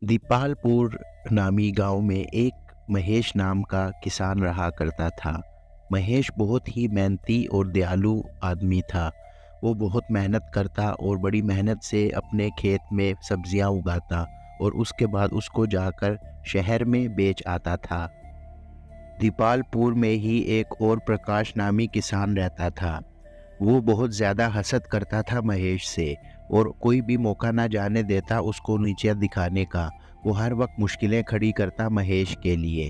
दीपालपुर नामी गांव में एक महेश नाम का किसान रहा करता था। महेश बहुत ही मेहनती और दयालु आदमी था। वो बहुत मेहनत करता और बड़ी मेहनत से अपने खेत में सब्जियां उगाता और उसके बाद उसको जाकर शहर में बेच आता था। दीपालपुर में ही एक और प्रकाश नामी किसान रहता था। वो बहुत ज़्यादा हसद करता था महेश से और कोई भी मौका ना जाने देता उसको नीचे दिखाने का। वो हर वक्त मुश्किलें खड़ी करता महेश के लिए।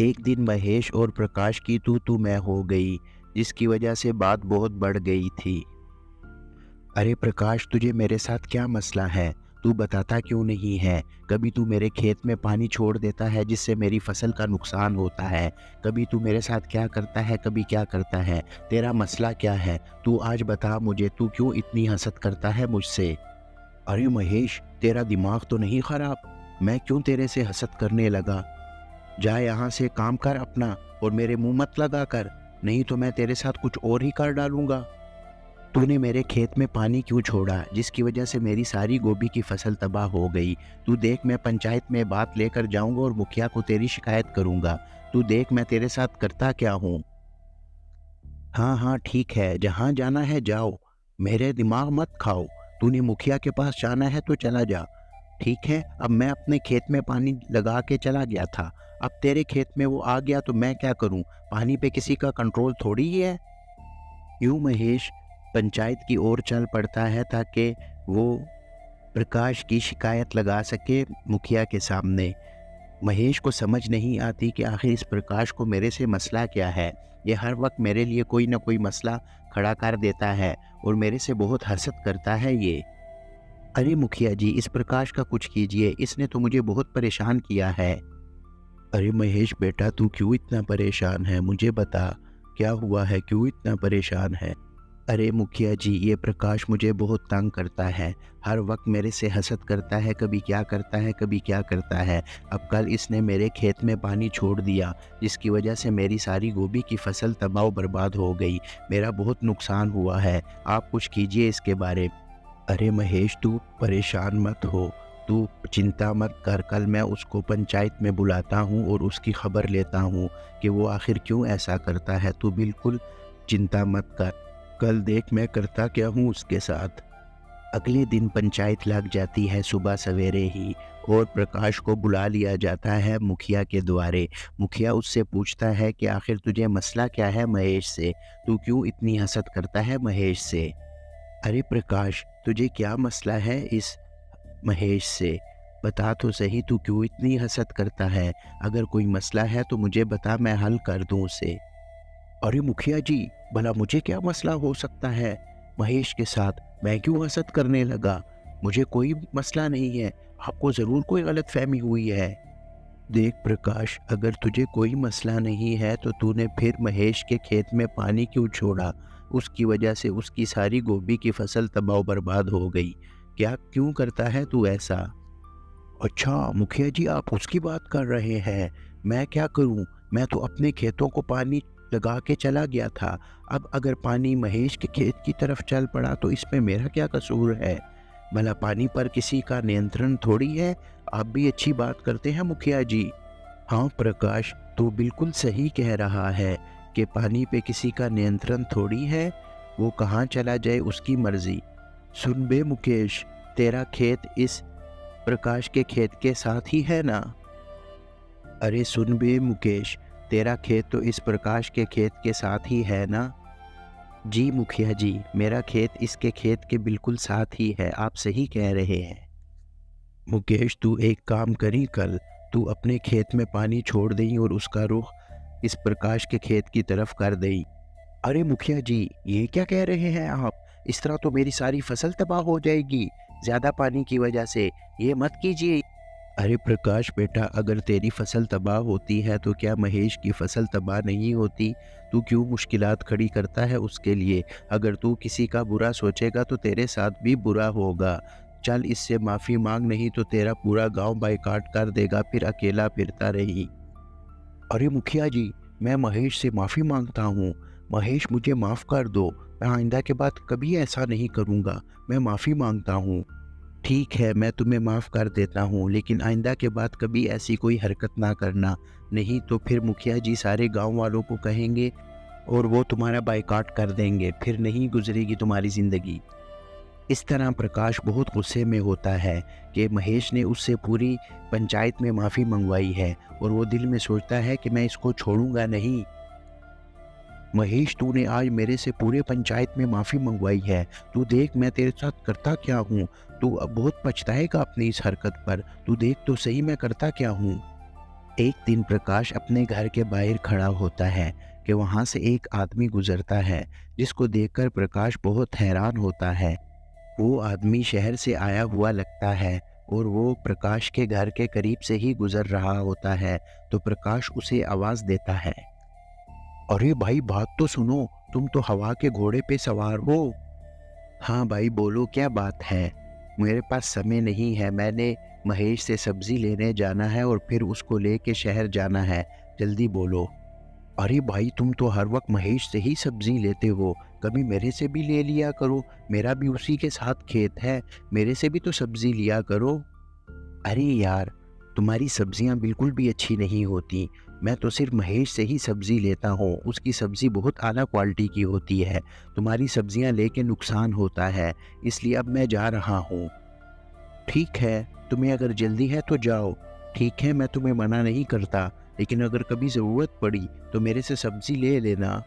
एक दिन महेश और प्रकाश की तू मैं हो गई, जिसकी वजह से बात बहुत बढ़ गई थी। अरे प्रकाश, तुझे मेरे साथ क्या मसला है? तू बताता क्यों नहीं है? कभी तू मेरे खेत में पानी छोड़ देता है जिससे मेरी फसल का नुकसान होता है। कभी तू मेरे साथ क्या करता है, कभी क्या करता है। तेरा मसला क्या है? तू आज बता मुझे, तू क्यों इतनी हसद करता है मुझसे? अरे महेश, तेरा दिमाग तो नहीं खराब? मैं क्यों तेरे से हसद करने लगा? जा यहाँ से काम कर अपना और मेरे मुंह मत लगा कर, नहीं तो मैं तेरे साथ कुछ और ही कर डालूंगा। तूने मेरे खेत में पानी क्यों छोड़ा, जिसकी वजह से मेरी सारी गोभी की फसल तबाह हो गई। तू देख, मैं पंचायत में बात लेकर जाऊंगा और मुखिया को तेरी शिकायत करूंगा। तू देख मैं तेरे साथ करता क्या हूँ। हाँ हाँ ठीक है, जहाँ जाना है जाओ, मेरे दिमाग मत खाओ। तूने मुखिया के पास जाना है तो चला जा। ठीक है, अब मैं अपने खेत में पानी लगा के चला गया था। अब तेरे खेत में वो आ गया तो मैं क्या करूं? पानी पे किसी का कंट्रोल थोड़ी ही है। यूं महेश पंचायत की ओर चल पड़ता है ताकि वो प्रकाश की शिकायत लगा सके मुखिया के सामने। महेश को समझ नहीं आती कि आखिर इस प्रकाश को मेरे से मसला क्या है। ये हर वक्त मेरे लिए कोई ना कोई मसला खड़ा कर देता है और मेरे से बहुत हसद करता है ये। अरे मुखिया जी, इस प्रकाश का कुछ कीजिए, इसने तो मुझे बहुत परेशान किया है। अरे महेश बेटा, तू क्यों इतना परेशान है? मुझे बता, क्या हुआ है, क्यों इतना परेशान है? अरे मुखिया जी, ये प्रकाश मुझे बहुत तंग करता है। हर वक्त मेरे से हसद करता है, कभी क्या करता है, कभी क्या करता है। अब कल इसने मेरे खेत में पानी छोड़ दिया, जिसकी वजह से मेरी सारी गोभी की फसल तबाह बर्बाद हो गई। मेरा बहुत नुकसान हुआ है। आप कुछ कीजिए इसके बारे में। अरे महेश, तू परेशान मत हो, तू चिंता मत कर। कल मैं उसको पंचायत में बुलाता हूँ और उसकी खबर लेता हूँ कि वो आखिर क्यों ऐसा करता है। तू बिल्कुल चिंता मत कर। कल देख मैं करता क्या हूँ उसके साथ। अगले दिन पंचायत लग जाती है सुबह सवेरे ही और प्रकाश को बुला लिया जाता है मुखिया के द्वारे। मुखिया उससे पूछता है कि आखिर तुझे मसला क्या है महेश से? तू क्यों इतनी हसद करता है महेश से? अरे प्रकाश, तुझे क्या मसला है इस महेश से? बता तो सही, तू क्यों इतनी हसद करता है? अगर कोई मसला है तो मुझे बता, मैं हल कर दूं उसे। अरे मुखिया जी, भला मुझे क्या मसला हो सकता है महेश के साथ? मैं क्यों हसद करने लगा? मुझे कोई मसला नहीं है। आपको ज़रूर कोई गलतफहमी हुई है। देख प्रकाश, अगर तुझे कोई मसला नहीं है तो तूने फिर महेश के खेत में पानी क्यों छोड़ा? उसकी वजह से उसकी सारी गोभी की फसल तबाह बर्बाद हो गई। क्या क्यों करता है तू ऐसा? अच्छा मुखिया जी, आप उसकी बात कर रहे हैं। मैं क्या करूं? मैं तो अपने खेतों को पानी लगा के चला गया था। अब अगर पानी महेश के खेत की तरफ चल पड़ा तो इसमें मेरा क्या कसूर है? भला पानी पर किसी का नियंत्रण थोड़ी है। आप भी अच्छी बात करते हैं मुखिया जी। हाँ प्रकाश, तू बिल्कुल सही कह रहा है कि पानी पे किसी का नियंत्रण थोड़ी है। वो कहाँ चला जाए उसकी मर्जी। सुन बे मुकेश, तेरा खेत इस प्रकाश के खेत के साथ ही है ना? अरे सुन बे मुकेश, तेरा खेत तो इस प्रकाश के खेत के साथ ही है ना? जी मुखिया जी, मेरा खेत इसके खेत के बिल्कुल साथ ही है, आप सही कह रहे हैं। मुकेश, तू एक काम करी, कल तू अपने खेत में पानी छोड़ दई और उसका रुख इस प्रकाश के खेत की तरफ कर दई। अरे मुखिया जी, ये क्या कह रहे हैं आप? इस तरह तो मेरी सारी फसल तबाह हो जाएगी ज़्यादा पानी की वजह से। ये मत कीजिए। अरे प्रकाश बेटा, अगर तेरी फसल तबाह होती है तो क्या महेश की फसल तबाह नहीं होती? तू क्यों मुश्किलात खड़ी करता है उसके लिए? अगर तू किसी का बुरा सोचेगा तो तेरे साथ भी बुरा होगा। चल इससे माफ़ी मांग, नहीं तो तेरा पूरा गांव बाइकाट कर देगा, फिर अकेला फिरता रही। अरे मुखिया जी, मैं महेश से माफ़ी मांगता हूँ। महेश मुझे माफ़ कर दो। मैं आइंदा के बाद कभी ऐसा नहीं करूँगा। मैं माफ़ी मांगता हूँ। ठीक है, मैं तुम्हें माफ़ कर देता हूँ, लेकिन आइंदा के बाद कभी ऐसी कोई हरकत ना करना, नहीं तो फिर मुखिया जी सारे गाँव वालों को कहेंगे और वो तुम्हारा बायकॉट कर देंगे, फिर नहीं गुजरेगी तुम्हारी ज़िंदगी। इस तरह प्रकाश बहुत गुस्से में होता है कि महेश ने उससे पूरी पंचायत में माफ़ी मंगवाई है और वो दिल में सोचता है कि मैं इसको छोड़ूंगा नहीं। महेश, तूने आज मेरे से पूरे पंचायत में माफ़ी मंगवाई है, तू देख मैं तेरे साथ करता क्या हूँ। तू अब बहुत पछताएगा अपनी इस हरकत पर, तू देख तो सही मैं करता क्या हूँ। एक दिन प्रकाश अपने घर के बाहर खड़ा होता है कि वहाँ से एक आदमी गुजरता है, जिसको देखकर प्रकाश बहुत हैरान होता है। वो आदमी शहर से आया हुआ लगता है और वो प्रकाश के घर के करीब से ही गुजर रहा होता है, तो प्रकाश उसे आवाज़ देता है, अरे भाई बात तो सुनो, तुम तो हवा के घोड़े पे सवार हो। हाँ भाई बोलो क्या बात है। मेरे पास समय नहीं है, मैंने महेश से सब्जी लेने जाना है और फिर उसको लेके शहर जाना है, जल्दी बोलो। अरे भाई तुम तो हर वक्त महेश से ही सब्जी लेते हो, कभी मेरे से भी ले लिया करो, मेरा भी उसी के साथ खेत है, मेरे से भी तो सब्जी लिया करो। अरे यार, तुम्हारी सब्जियां बिल्कुल भी अच्छी नहीं होती, मैं तो सिर्फ महेश से ही सब्जी लेता हूँ, उसकी सब्जी बहुत आला क्वालिटी की होती है, तुम्हारी सब्जियां लेके नुकसान होता है, इसलिए अब मैं जा रहा हूँ। ठीक है, तुम्हें अगर जल्दी है तो जाओ, ठीक है मैं तुम्हें मना नहीं करता, लेकिन अगर कभी ज़रूरत पड़ी तो मेरे से सब्जी ले लेना।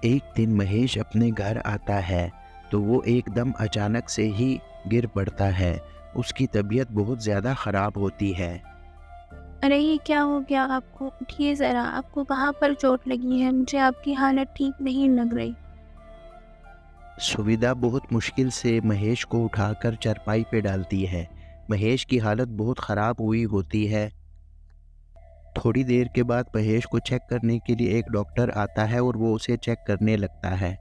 एक दिन महेश अपने घर आता है तो वो एकदम अचानक से ही गिर पड़ता है, उसकी तबीयत बहुत ज़्यादा ख़राब होती है। अरे ये क्या हो गया आपको? उठिए ज़रा, आपको कहाँ पर चोट लगी है? मुझे आपकी हालत ठीक नहीं लग रही। सुविधा बहुत मुश्किल से महेश को उठाकर चारपाई पे डालती है। महेश की हालत बहुत ख़राब हुई होती है। थोड़ी देर के बाद महेश को चेक करने के लिए एक डॉक्टर आता है और वो उसे चेक करने लगता है।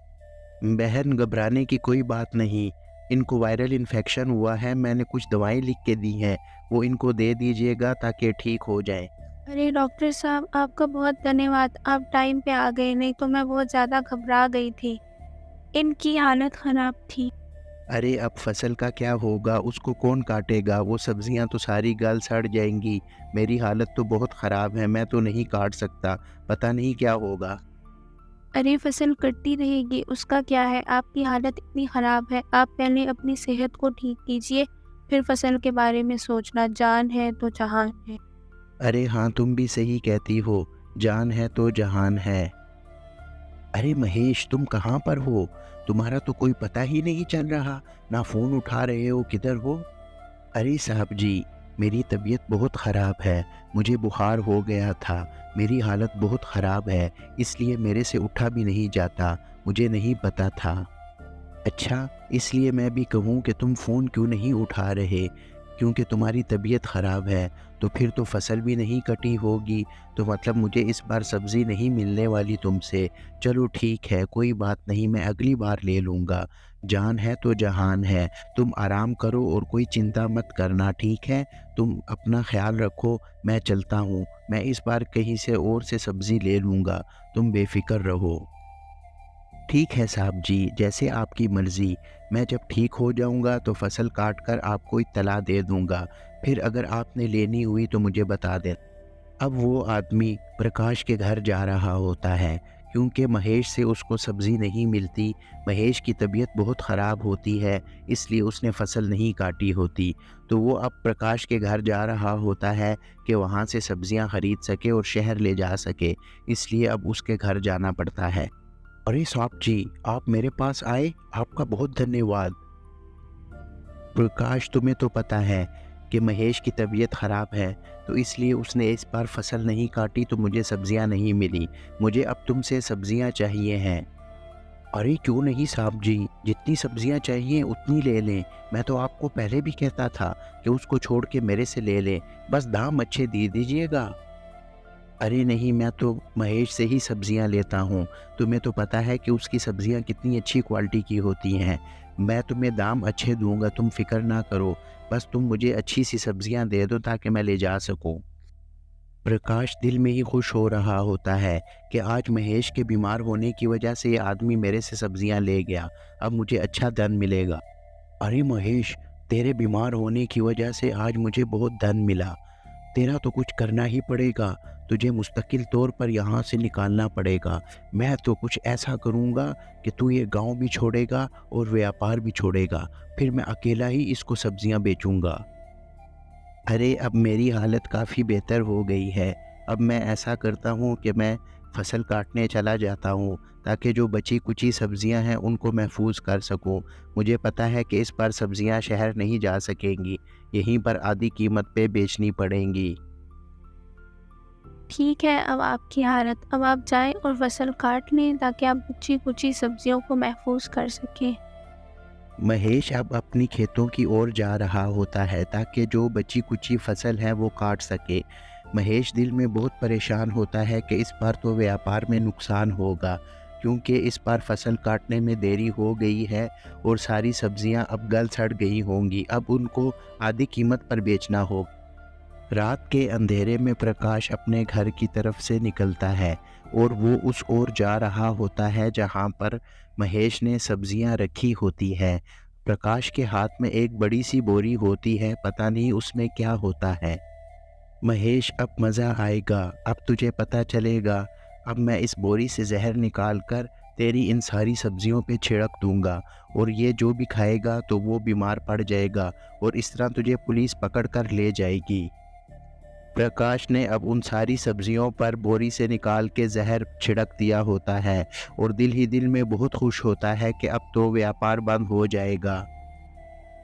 बहन, घबराने की कोई बात नहीं, इनको वायरल इन्फेक्शन हुआ है, मैंने कुछ दवाएं लिख के दी हैं, वो इनको दे दीजिएगा ताकि ठीक हो जाए। अरे डॉक्टर साहब, आपका बहुत धन्यवाद, आप टाइम पे आ गए, नहीं तो मैं बहुत ज़्यादा घबरा गई थी। इनकी हालत ख़राब थी। अरे अब फसल का क्या होगा, उसको कौन काटेगा, वो सब्जियां तो सारी गल सड़ जाएंगी। मेरी हालत तो बहुत ख़राब है, मैं तो नहीं काट सकता, पता नहीं क्या होगा। अरे फसल कटती रहेगी, उसका क्या है? आपकी हालत इतनी ख़राब है, आप पहले अपनी सेहत को ठीक कीजिए, फिर फसल के बारे में सोचना। जान है तो जहान है। अरे हाँ, तुम भी सही कहती हो, जान है तो जहान है। अरे महेश, तुम कहाँ पर हो? तुम्हारा तो कोई पता ही नहीं चल रहा, ना फ़ोन उठा रहे हो, किधर हो? अरे साहब जी, मेरी तबीयत बहुत ख़राब है, मुझे बुखार हो गया था, मेरी हालत बहुत ख़राब है, इसलिए मेरे से उठा भी नहीं जाता, मुझे नहीं पता था। अच्छा, इसलिए मैं भी कहूँ कि तुम फ़ोन क्यों नहीं उठा रहे, क्योंकि तुम्हारी तबीयत ख़राब है, तो फिर तो फसल भी नहीं कटी होगी, तो मतलब मुझे इस बार सब्ज़ी नहीं मिलने वाली तुमसे। चलो ठीक है, कोई बात नहीं, मैं अगली बार ले लूँगा। जान है तो जहान है, तुम आराम करो और कोई चिंता मत करना, ठीक है? तुम अपना ख़्याल रखो, मैं चलता हूँ, मैं इस बार कहीं से और से सब्ज़ी ले लूँगा, तुम बेफ़िक्र रहो। ठीक है साहब जी, जैसे आपकी मर्ज़ी। मैं जब ठीक हो जाऊँगा तो फसल काट कर आपको इत्तला दे दूँगा। फिर अगर आपने लेनी हुई तो मुझे बता देना। अब वो आदमी प्रकाश के घर जा रहा होता है, क्योंकि महेश से उसको सब्ज़ी नहीं मिलती। महेश की तबीयत बहुत ख़राब होती है, इसलिए उसने फसल नहीं काटी होती। तो वो अब प्रकाश के घर जा रहा होता है कि वहाँ से सब्ज़ियाँ ख़रीद सके और शहर ले जा सके, इसलिए अब उसके घर जाना पड़ता है। अरे साहब जी, आप मेरे पास आए, आपका बहुत धन्यवाद। प्रकाश, तुम्हें तो पता है कि महेश की तबीयत ख़राब है, तो इसलिए उसने इस बार फसल नहीं काटी, तो मुझे सब्जियां नहीं मिली। मुझे अब तुमसे सब्जियां चाहिए हैं। अरे क्यों नहीं साहब जी, जितनी सब्जियां चाहिए उतनी ले लें। मैं तो आपको पहले भी कहता था कि उसको छोड़ के मेरे से ले लें, बस दाम अच्छे दे दीजिएगा। अरे नहीं, मैं तो महेश से ही सब्जियां लेता हूँ। तुम्हें तो पता है कि उसकी सब्जियां कितनी अच्छी क्वालिटी की होती हैं। मैं तुम्हें दाम अच्छे दूंगा, तुम फिक्र ना करो, बस तुम मुझे अच्छी सी सब्जियां दे दो ताकि मैं ले जा सकूं। प्रकाश दिल में ही खुश हो रहा होता है कि आज महेश के बीमार होने की वजह से ये आदमी मेरे से सब्जियां ले गया, अब मुझे अच्छा धन मिलेगा। अरे महेश, तेरे बीमार होने की वजह से आज मुझे बहुत धन मिला। तेरा तो कुछ करना ही पड़ेगा, तुझे मुस्तकिल तौर पर यहाँ से निकालना पड़ेगा। मैं तो कुछ ऐसा करूँगा कि तू ये गांव भी छोड़ेगा और व्यापार भी छोड़ेगा, फिर मैं अकेला ही इसको सब्जियाँ बेचूँगा। अरे अब मेरी हालत काफ़ी बेहतर हो गई है। अब मैं ऐसा करता हूँ कि मैं फसल काटने चला जाता हूँ, ताकि जो बची कुची सब्जियाँ हैं उनको महफूज कर सकूँ। मुझे पता है कि इस बार सब्जियाँ शहर नहीं जा सकेंगी, यहीं पर आधी कीमत पे बेचनी पड़ेंगी। ठीक है, अब आपकी हालत, अब आप जाएँ और फसल काट लें ताकि आप बची-कुची सब्जियों को महफूज़ कर सकें। महेश अब अपनी खेतों की ओर जा रहा होता है ताकि जो बची कुची फसल है वो काट सके। महेश दिल में बहुत परेशान होता है कि इस बार तो व्यापार में नुकसान होगा, क्योंकि इस बार फसल काटने में देरी हो गई है और सारी सब्जियां अब गल सड़ गई होंगी। अब उनको आधी कीमत पर बेचना होगा। रात के अंधेरे में प्रकाश अपने घर की तरफ से निकलता है और वो उस ओर जा रहा होता है जहाँ पर महेश ने सब्जियाँ रखी होती है। प्रकाश के हाथ में एक बड़ी सी बोरी होती है, पता नहीं उसमें क्या होता है। महेश अब मज़ा आएगा, अब तुझे पता चलेगा। अब मैं इस बोरी से जहर निकाल कर तेरी इन सारी सब्जियों पे छिड़क दूंगा और ये जो भी खाएगा तो वो बीमार पड़ जाएगा और इस तरह तुझे पुलिस पकड़ कर ले जाएगी। प्रकाश ने अब उन सारी सब्जियों पर बोरी से निकाल के जहर छिड़क दिया होता है और दिल ही दिल में बहुत खुश होता है कि अब तो व्यापार बंद हो जाएगा।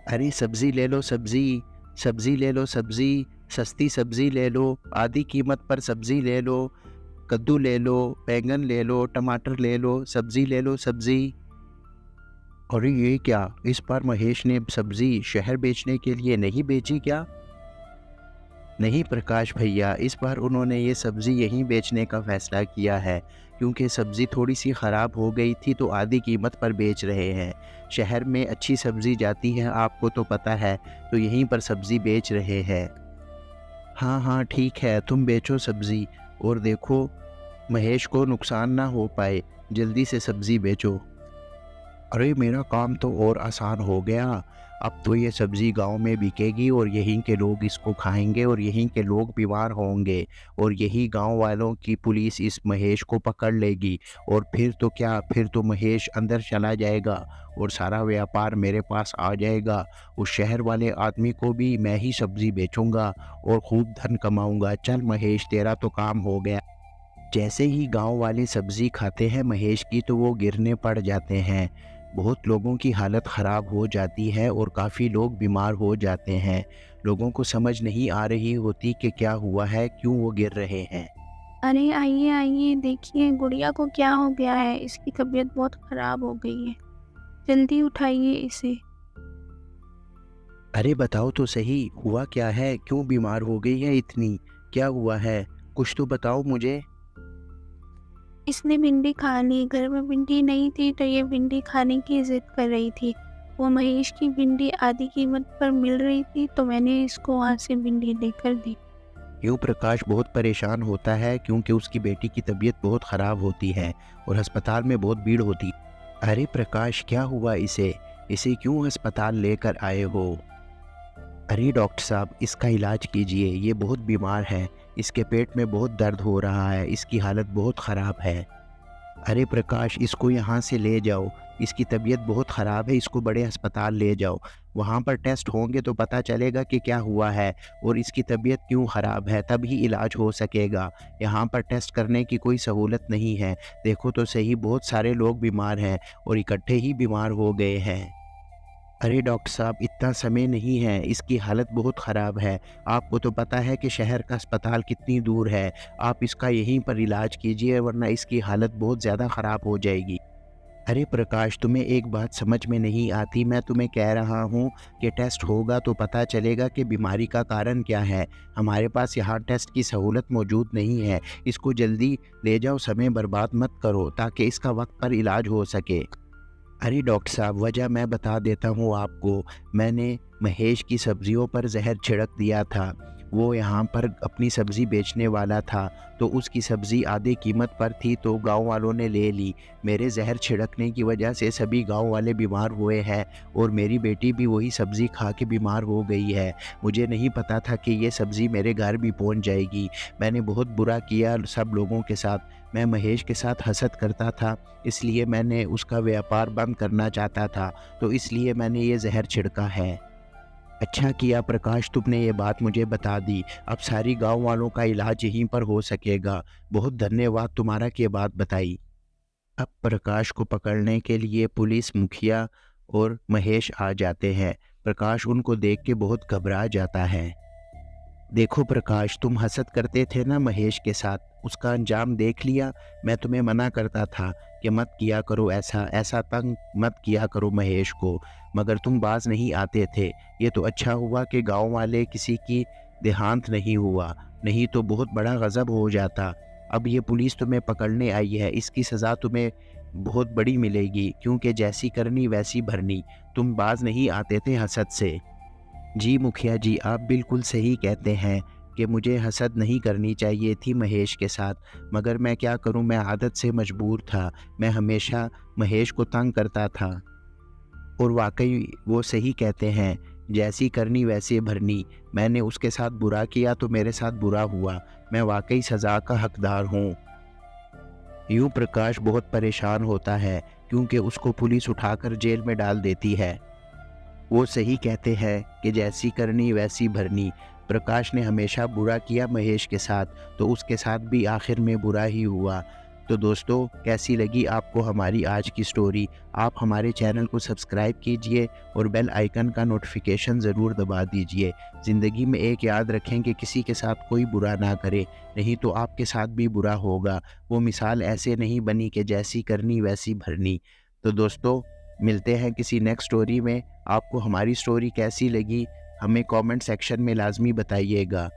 अरे सब्जी ले लो सब्जी, सब्जी ले लो सब्जी, सस्ती सब्जी ले लो, आधी कीमत पर सब्जी ले लो, कद्दू ले लो, बैंगन ले लो, टमाटर ले लो, सब्जी ले लो सब्जी। अरे ये क्या, इस बार महेश ने सब्जी शहर बेचने के लिए नहीं बेची क्या? नहीं प्रकाश भैया, इस बार उन्होंने ये सब्ज़ी यहीं बेचने का फ़ैसला किया है, क्योंकि सब्ज़ी थोड़ी सी ख़राब हो गई थी तो आधी कीमत पर बेच रहे हैं। शहर में अच्छी सब्ज़ी जाती है, आपको तो पता है, तो यहीं पर सब्ज़ी बेच रहे हैं। हाँ हाँ ठीक है, तुम बेचो सब्ज़ी और देखो महेश को नुकसान ना हो पाए, जल्दी से सब्ज़ी बेचो। अरे मेरा काम तो और आसान हो गया। अब तो ये सब्ज़ी गांव में बिकेगी और यहीं के लोग इसको खाएंगे और यहीं के लोग बीमार होंगे और यही गांव वालों की पुलिस इस महेश को पकड़ लेगी और फिर तो क्या, फिर तो महेश अंदर चला जाएगा और सारा व्यापार मेरे पास आ जाएगा। उस शहर वाले आदमी को भी मैं ही सब्ज़ी बेचूंगा और खूब धन कमाऊंगा। चल महेश, तेरा तो काम हो गया। जैसे ही गांव वाले सब्ज़ी खाते हैं महेश की तो वो गिरने पड़ जाते हैं। बहुत लोगों की हालत ख़राब हो जाती है और काफ़ी लोग बीमार हो जाते हैं। लोगों को समझ नहीं आ रही होती कि क्या हुआ है, क्यों वो गिर रहे हैं। अरे आइए, आइए, देखिए गुड़िया को क्या हो गया है, इसकी तबीयत बहुत ख़राब हो गई है। जल्दी उठाइए इसे। अरे बताओ तो सही, हुआ क्या है, क्यों बीमार हो गई है इतनी, क्या हुआ है, कुछ तो बताओ मुझे। इसने भिंडी खा ली, घर में भिंडी नहीं थी तो ये भिंडी खाने की ज़िद कर रही थी। वो महेश की भिंडी आधी कीमत पर मिल रही थी तो मैंने इसको वहाँ से भिंडी लेकर दी। यूँ प्रकाश बहुत परेशान होता है क्योंकि उसकी बेटी की तबीयत बहुत ख़राब होती है और अस्पताल में बहुत भीड़ होती है। अरे प्रकाश, क्या हुआ इसे, इसे क्यों अस्पताल लेकर आए हो? अरे डॉक्टर साहब, इसका इलाज कीजिए, ये बहुत बीमार है, इसके पेट में बहुत दर्द हो रहा है, इसकी हालत बहुत ख़राब है। अरे प्रकाश, इसको यहाँ से ले जाओ, इसकी तबीयत बहुत ख़राब है, इसको बड़े अस्पताल ले जाओ। वहाँ पर टेस्ट होंगे तो पता चलेगा कि क्या हुआ है और इसकी तबीयत क्यों ख़राब है, तभी इलाज हो सकेगा। यहाँ पर टेस्ट करने की कोई सहूलत नहीं है। देखो तो सही, बहुत सारे लोग बीमार हैं और इकट्ठे ही बीमार हो गए हैं। अरे डॉक्टर साहब, इतना समय नहीं है, इसकी हालत बहुत ख़राब है। आपको तो पता है कि शहर का अस्पताल कितनी दूर है। आप इसका यहीं पर इलाज कीजिए वरना इसकी हालत बहुत ज़्यादा ख़राब हो जाएगी। अरे प्रकाश, तुम्हें एक बात समझ में नहीं आती। मैं तुम्हें कह रहा हूँ कि टेस्ट होगा तो पता चलेगा कि बीमारी का कारण क्या है। हमारे पास यहाँ टेस्ट की सहूलत मौजूद नहीं है। इसको जल्दी ले जाओ, समय बर्बाद मत करो ताकि इसका वक्त पर इलाज हो सके। अरे डॉक्टर साहब, वजह मैं बता देता हूँ आपको। मैंने महेश की सब्जियों पर जहर छिड़क दिया था। वो यहाँ पर अपनी सब्ज़ी बेचने वाला था, तो उसकी सब्ज़ी आधी कीमत पर थी तो गांव वालों ने ले ली। मेरे जहर छिड़कने की वजह से सभी गांव वाले बीमार हुए हैं और मेरी बेटी भी वही सब्ज़ी खा के बीमार हो गई है। मुझे नहीं पता था कि ये सब्ज़ी मेरे घर भी पहुंच जाएगी। मैंने बहुत बुरा किया सब लोगों के साथ। मैं महेश के साथ हसद करता था, इसलिए मैंने उसका व्यापार बंद करना चाहता था, तो इसलिए मैंने ये जहर छिड़का है। अच्छा किया प्रकाश, तुमने ये बात मुझे बता दी। अब सारी गांव वालों का इलाज यहीं पर हो सकेगा। बहुत धन्यवाद तुम्हारा कि ये बात बताई। अब प्रकाश को पकड़ने के लिए पुलिस, मुखिया और महेश आ जाते हैं। प्रकाश उनको देख के बहुत घबरा जाता है। देखो प्रकाश, तुम हसद करते थे ना महेश के साथ, उसका अंजाम देख लिया। मैं तुम्हें मना करता था कि मत किया करो ऐसा, ऐसा तंग मत किया करो महेश को, मगर तुम बाज नहीं आते थे। ये तो अच्छा हुआ कि गांव वाले किसी की देहांत नहीं हुआ, नहीं तो बहुत बड़ा गज़ब हो जाता। अब ये पुलिस तुम्हें पकड़ने आई है, इसकी सज़ा तुम्हें बहुत बड़ी मिलेगी, क्योंकि जैसी करनी वैसी भरनी। तुम बाज नहीं आते थे हसद से। जी मुखिया जी, आप बिल्कुल सही कहते हैं कि मुझे हसद नहीं करनी चाहिए थी महेश के साथ, मगर मैं क्या करूं, मैं आदत से मजबूर था। मैं हमेशा महेश को तंग करता था और वाकई वो सही कहते हैं, जैसी करनी वैसे भरनी। मैंने उसके साथ बुरा किया तो मेरे साथ बुरा हुआ। मैं वाकई सज़ा का हकदार हूँ। यूं प्रकाश बहुत परेशान होता है क्योंकि उसको पुलिस उठाकर जेल में डाल देती है। वो सही कहते हैं कि जैसी करनी वैसी भरनी। प्रकाश ने हमेशा बुरा किया महेश के साथ, तो उसके साथ भी आखिर में बुरा ही हुआ। तो दोस्तों, कैसी लगी आपको हमारी आज की स्टोरी? आप हमारे चैनल को सब्सक्राइब कीजिए और बेल आइकन का नोटिफिकेशन ज़रूर दबा दीजिए। ज़िंदगी में एक याद रखें कि किसी के साथ कोई बुरा ना करे, नहीं तो आपके साथ भी बुरा होगा। वो मिसाल ऐसे नहीं बनी कि जैसी करनी वैसी भरनी। तो दोस्तों, मिलते हैं किसी नेक्स्ट स्टोरी में। आपको हमारी स्टोरी कैसी लगी हमें कमेंट सेक्शन में लाजमी बताइएगा।